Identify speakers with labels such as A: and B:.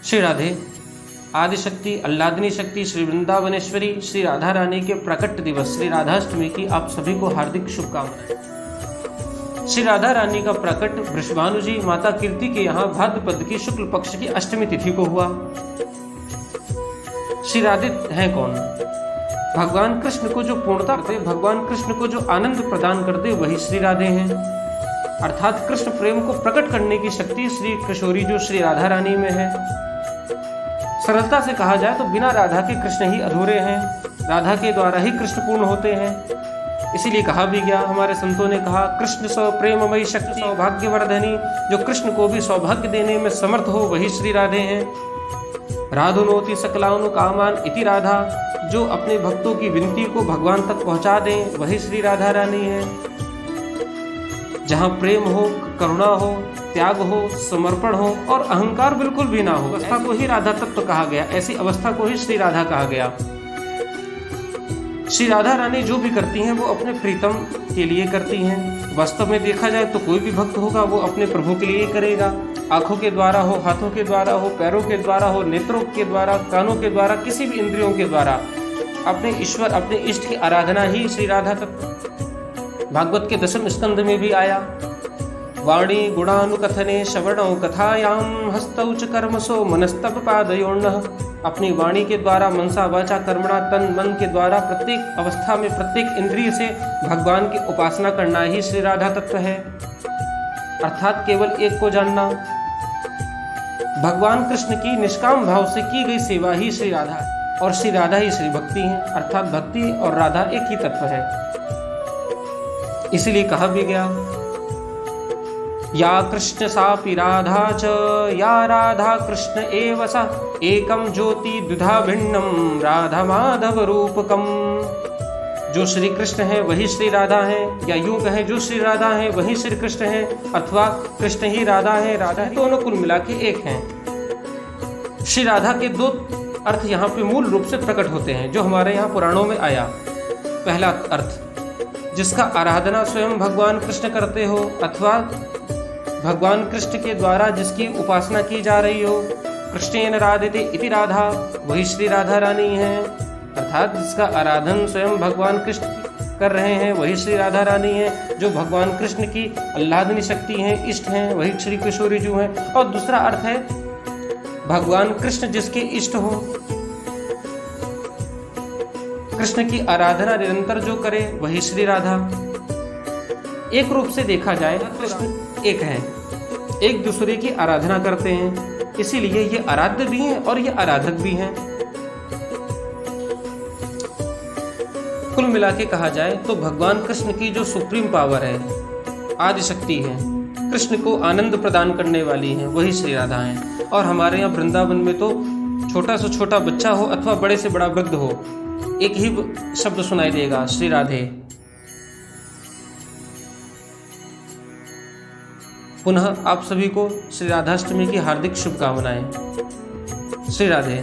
A: श्री राधे। आदिशक्ति आह्लादनी शक्ति श्री वृंदावनेश्वरी श्री राधा रानी के प्रकट दिवस श्री राधाष्टमी की आप सभी को हार्दिक शुभकामनाएं। श्री राधा रानी का प्रकट वृषभानु जी माता कीर्ति के यहाँ भाद्रपद की शुक्ल पक्ष की अष्टमी तिथि को हुआ। श्री राधे हैं कौन? भगवान कृष्ण को जो पूर्णता करते, भगवान कृष्ण को जो आनंद प्रदान करते, वही श्री राधे हैं। अर्थात कृष्ण प्रेम को प्रकट करने की शक्ति श्री किशोरी जो श्री राधा रानी में है। सरलता से कहा जाए तो बिना राधा के कृष्ण ही अधूरे हैं, राधा के द्वारा ही कृष्ण पूर्ण होते हैं। इसीलिए कहा भी गया, हमारे संतों ने कहा, कृष्ण सौ प्रेममयी शक्ति सौभाग्यवर्धनी, जो कृष्ण को भी सौभाग्य देने में समर्थ हो वही श्री राधे हैं। राधुनोति सकलानु कामान इति राधा, जो अपने भक्तों की विनती को भगवान तक पहुंचा दें वही श्री राधा रानी है। जहाँ प्रेम हो, करुणा हो, त्याग हो, समर्पण हो और अहंकार बिल्कुल भी ना हो, अवस्था को ही राधा तत्व कहा गया। ऐसी अवस्था को ही श्री राधा कहा गया। श्री राधा रानी जो भी करती हैं वो अपने प्रीतम के लिए करती हैं। वास्तव में देखा जाए तो कोई भी भक्त होगा वो अपने प्रभु के लिए करेगा। आंखों के द्वारा हो, हाथों के द्वारा हो, पैरों के द्वारा हो, नेत्रों के द्वारा, कानों के द्वारा, किसी भी इंद्रियों के द्वारा अपने ईश्वर अपने इष्ट की आराधना ही श्री राधा तत्व। भागवत के 10वें स्कंध में भी आया, वाणी गुणानुकथने श्रवणौ कथायाम हस्तौ च कर्मसो मनस्तव पादयोर्नः। अपनी वाणी के द्वारा, मनसा वाचा कर्मणा, तन मन के द्वारा प्रत्येक अवस्था में प्रत्येक इंद्रिय से भगवान की उपासना करना ही श्री राधा तत्व है। अर्थात केवल एक को जानना, भगवान कृष्ण की निष्काम भाव से की गई सेवा ही श्री राधा है और श्री राधा ही श्री भक्ति है। अर्थात भक्ति और राधा एक ही तत्व है। इसीलिए कहा भी गया, या कृष्ण सापि राधा च, या राधा कृष्ण एव सा, एकम ज्योति द्विधा भिन्नम राधा माधव रूपकम। जो श्री कृष्ण है वही श्री राधा है, या यूं कहें जो श्री राधा है वही श्री कृष्ण है, अथवा कृष्ण ही राधा है, राधा ही, दोनों कुल मिला के एक हैं। श्री राधा के दो अर्थ यहाँ पे मूल रूप से प्रकट होते हैं जो हमारे यहाँ पुराणों में आया। पहला अर्थ, जिसका आराधना स्वयं भगवान कृष्ण करते हो अथवा भगवान कृष्ण के द्वारा जिसकी उपासना की जा रही हो, कृष्णेन राधेते इति राधा, वही श्री राधा रानी है। अर्थात जिसका आराधन स्वयं भगवान कृष्ण कर रहे हैं वही श्री राधा रानी है। जो भगवान कृष्ण की आह्लादनी शक्ति हैं, इष्ट हैं, वही श्री किशोरी जी हैं। और दूसरा अर्थ है, भगवान कृष्ण जिसके इष्ट हो, कृष्ण की आराधना निरंतर जो करे वही श्री राधा। एक रूप से देखा जाए कृष्ण एक है, एक दूसरे की आराधना करते हैं, इसीलिए ये आराध्य भी हैं और ये आराधक भी हैं। कुल मिला के कहा जाए तो भगवान कृष्ण की जो सुप्रीम पावर है, आदिशक्ति है, कृष्ण को आनंद प्रदान करने वाली है, वही श्री राधा है। और हमारे यहाँ वृंदावन में तो छोटा से छोटा बच्चा हो अथवा बड़े से बड़ा वृद्ध हो, एक ही शब्द सुनाई देगा, श्री राधे। पुनः आप सभी को श्री राधाष्टमी की हार्दिक शुभकामनाएं। श्री राधे।